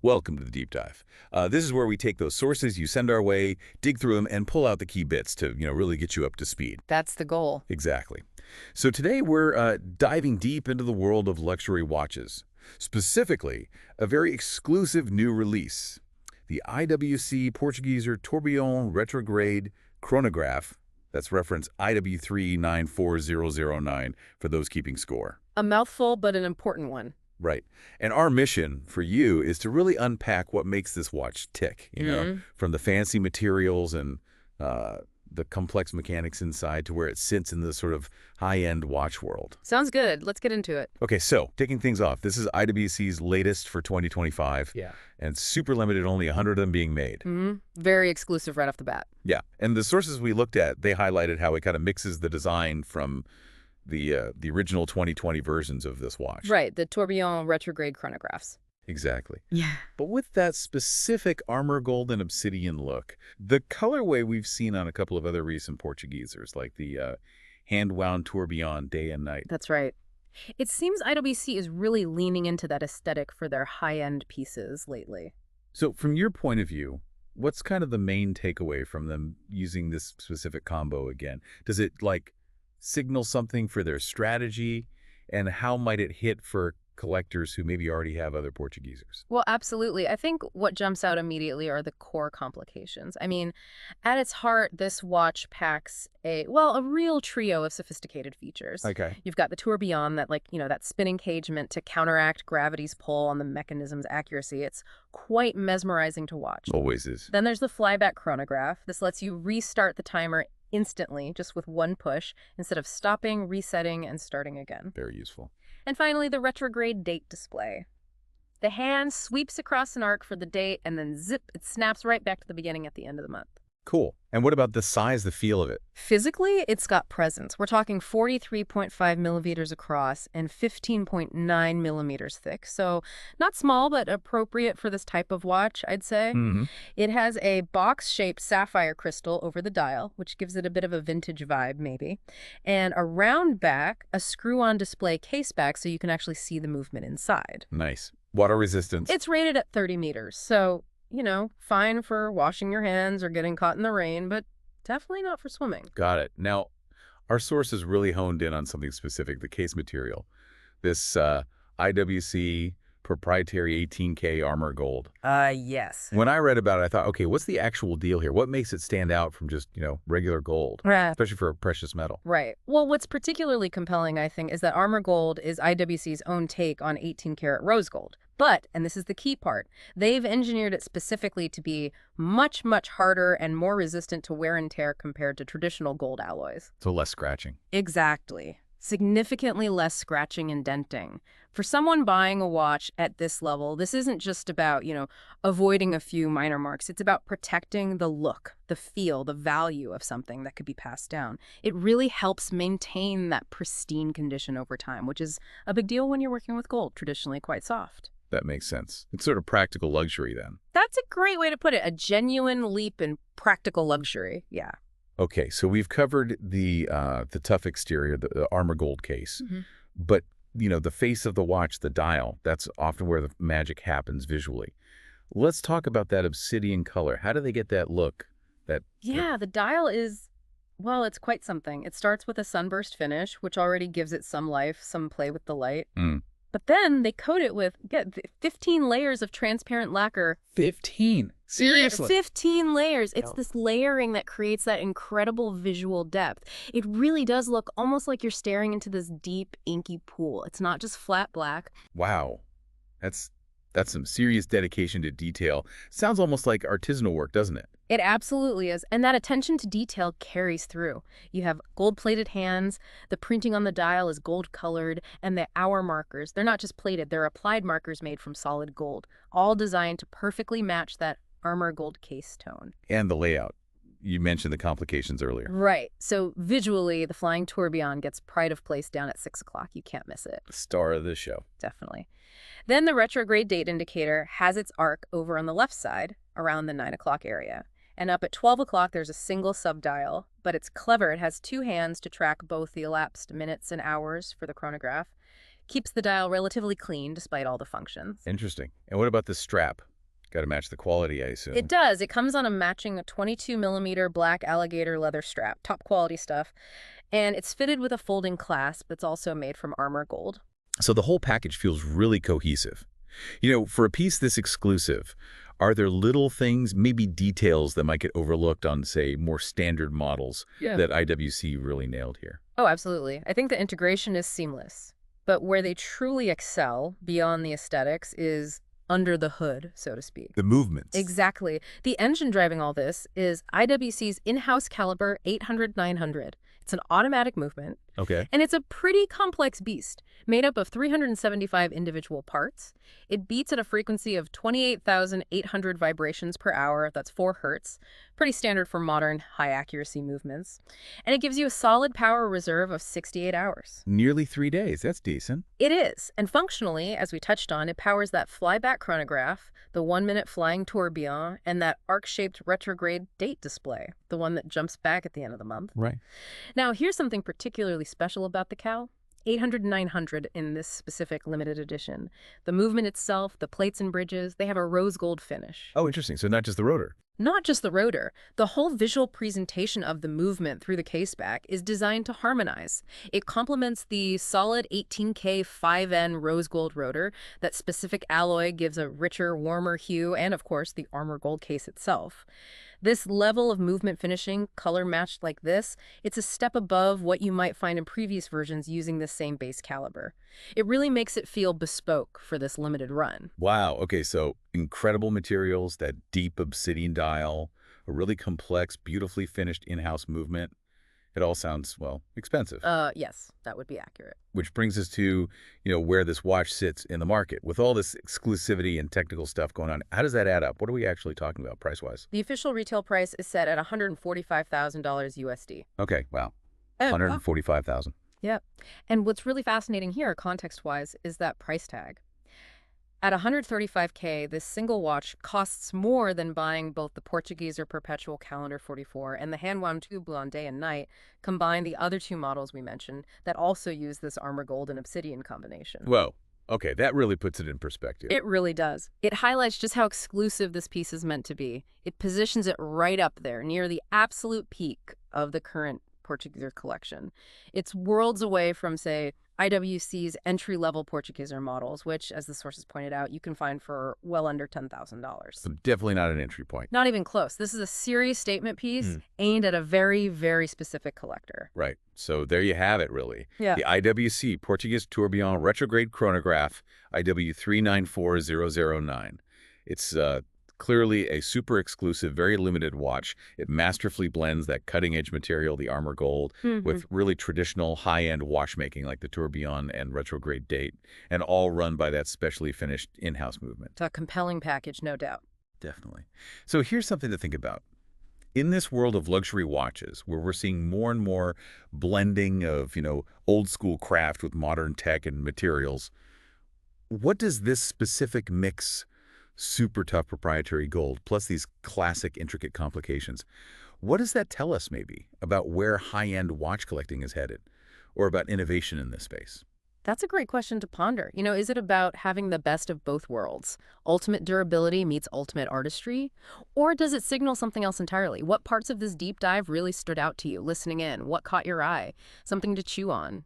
Welcome to the Deep Dive. This is where we take those sources you send our way, dig through them, and pull out the key bits to, really get you up to speed. That's the goal. Exactly. So today we're diving deep into the world of luxury watches. Specifically, a very exclusive new release, the IWC Portugieser Tourbillon Rétrograde Chronograph. That's reference IW3940009 for those keeping score. A mouthful, but an important one. Right. And our mission for you is to really unpack what makes this watch tick, from the fancy materials and the complex mechanics inside to where it sits in the sort of high-end watch world. Sounds good. Let's get into it. Okay, so taking things off, this is IWC's latest for 2025. Yeah. And super limited, only 100 of them being made. Very exclusive right off the bat. Yeah. And the sources we looked at, they highlighted how it kind of mixes the design from the original 2020 versions of this watch. Right, the Tourbillon Rétrograde Chronographs. Exactly. Yeah. But with that specific armor gold and obsidian look, the colorway we've seen on a couple of other recent Portugiesers, like the hand-wound tourbillon day and night. That's right. It seems IWC is really leaning into that aesthetic for their high-end pieces lately. So from your point of view, what's kind of the main takeaway from them using this specific combo again? Does it, signal something for their strategy? And how might it hit for collectors who maybe already have other Portugiesers? Well, absolutely. I think what jumps out immediately are the core complications. I mean, at its heart, this watch packs a real trio of sophisticated features. Okay. You've got the tourbillon, that spinning cage meant to counteract gravity's pull on the mechanism's accuracy. It's quite mesmerizing to watch. Always is. Then there's the flyback chronograph. This lets you restart the timer instantly, just with one push, instead of stopping, resetting, and starting again. Very useful. And finally, the retrograde date display. The hand sweeps across an arc for the date, and then zip, it snaps right back to the beginning at the end of the month. Cool. And what about the size, the feel of it? Physically, it's got presence. We're talking 43.5 millimeters across and 15.9 millimeters thick. So not small, but appropriate for this type of watch, I'd say. It has a box-shaped sapphire crystal over the dial, which gives it a bit of a vintage vibe, maybe. And a round back, a screw-on display case back, so you can actually see the movement inside. Nice. Water resistance. It's rated at 30 meters, so fine for washing your hands or getting caught in the rain, but definitely not for swimming. Got it. Now, our sources really honed in on something specific, the case material. This IWC proprietary 18K armor gold. Yes. When I read about it, I thought, okay, what's the actual deal here? What makes it stand out from just, regular gold, especially for a precious metal? Right. Well, what's particularly compelling, I think, is that armor gold is IWC's own take on 18-karat rose gold. But, and this is the key part, they've engineered it specifically to be much, much harder and more resistant to wear and tear compared to traditional gold alloys. So less scratching. Exactly. Significantly less scratching and denting. For someone buying a watch at this level, this isn't just about, avoiding a few minor marks. It's about protecting the look, the feel, the value of something that could be passed down. It really helps maintain that pristine condition over time, which is a big deal when you're working with gold, traditionally quite soft. That makes sense. It's sort of practical luxury then. That's a great way to put it. A genuine leap in practical luxury. Yeah. Okay, so we've covered the tough exterior, the armor gold case, but the face of the watch, the dial, that's often where the magic happens visually. Let's talk about that obsidian color. How do they get that look? The dial is, it's quite something. It starts with a sunburst finish, which already gives it some life, some play with the light. But then they coat it with 15 layers of transparent lacquer. 15? Seriously? 15 layers. It's this layering that creates that incredible visual depth. It really does look almost like you're staring into this deep, inky pool. It's not just flat black. Wow. That's some serious dedication to detail. Sounds almost like artisanal work, doesn't it? It absolutely is. And that attention to detail carries through. You have gold-plated hands, the printing on the dial is gold-colored, and the hour markers, they're not just plated, they're applied markers made from solid gold, all designed to perfectly match that armor gold case tone. And the layout. You mentioned the complications earlier. Right. So visually, the flying tourbillon gets pride of place down at 6 o'clock. You can't miss it. Star of the show. Definitely. Then the retrograde date indicator has its arc over on the left side around the 9 o'clock area. And up at 12 o'clock, there's a single subdial, but it's clever. It has two hands to track both the elapsed minutes and hours for the chronograph. Keeps the dial relatively clean despite all the functions. Interesting. And what about the strap? Got to match the quality, I assume. It does. It comes on a matching 22mm black alligator leather strap, top quality stuff. And it's fitted with a folding clasp that's also made from armor gold. So the whole package feels really cohesive. You know, for a piece this exclusive, are there little things, maybe details that might get overlooked on, say, more standard models that IWC really nailed here? Oh, absolutely. I think the integration is seamless. But where they truly excel beyond the aesthetics is under the hood, so to speak. The movements. Exactly. The engine driving all this is IWC's in-house caliber 800-900. It's an automatic movement. Okay. And it's a pretty complex beast, made up of 375 individual parts. It beats at a frequency of 28,800 vibrations per hour. That's 4 hertz. Pretty standard for modern high-accuracy movements. And it gives you a solid power reserve of 68 hours. Nearly 3 days. That's decent. It is. And functionally, as we touched on, it powers that flyback chronograph, the 1-minute flying tourbillon, and that arc-shaped retrograde date display, the one that jumps back at the end of the month. Right. Now, here's something particularly special about the cow. 800-900 in this specific limited edition. The movement itself, the plates and bridges, they have a rose gold finish. Oh, interesting. So not just the rotor. Not just the rotor. The whole visual presentation of the movement through the caseback is designed to harmonize. It complements the solid 18K 5N rose gold rotor. That specific alloy gives a richer, warmer hue, and of course, the armor gold case itself. This level of movement finishing, color matched like this, it's a step above what you might find in previous versions using the same base caliber. It really makes it feel bespoke for this limited run. Wow. Okay, so incredible materials, that deep obsidian dial, a really complex, beautifully finished in-house movement. It all sounds, well, expensive. Yes, that would be accurate. Which brings us to, where this watch sits in the market. With all this exclusivity and technical stuff going on, how does that add up? What are we actually talking about price-wise? The official retail price is set at $145,000 USD. Okay, wow. $145,000. Yep. And what's really fascinating here, context-wise, is that price tag. At $135K, this single watch costs more than buying both the Portugieser Perpetual Calendar 44 and the hand-wound Tourbillon Day and Night, combine the other 2 models we mentioned that also use this armor gold and obsidian combination. Whoa. Okay, that really puts it in perspective. It really does. It highlights just how exclusive this piece is meant to be. It positions it right up there, near the absolute peak of the current Portugieser collection. It's worlds away from, say, IWC's entry-level Portugieser models, which, as the sources pointed out, you can find for well under $10,000. So definitely not an entry point. Not even close. This is a serious statement piece aimed at a very, very specific collector. Right. So there you have it, really. Yeah. The IWC Portugieser Tourbillon Rétrograde Chronograph, IW394009. It's clearly a super exclusive, very limited watch. It masterfully blends that cutting-edge material, the armor gold, with really traditional high-end watchmaking like the tourbillon and retrograde date, and all run by that specially finished in-house movement. It's a compelling package, no doubt. Definitely. So here's something to think about. In this world of luxury watches, where we're seeing more and more blending of, old-school craft with modern tech and materials, what does this specific mix, super tough proprietary gold, plus these classic intricate complications, what does that tell us maybe about where high-end watch collecting is headed, or about innovation in this space? That's a great question to ponder. Is it about having the best of both worlds? Ultimate durability meets ultimate artistry? Or does it signal something else entirely? What parts of this deep dive really stood out to you listening in? What caught your eye? Something to chew on?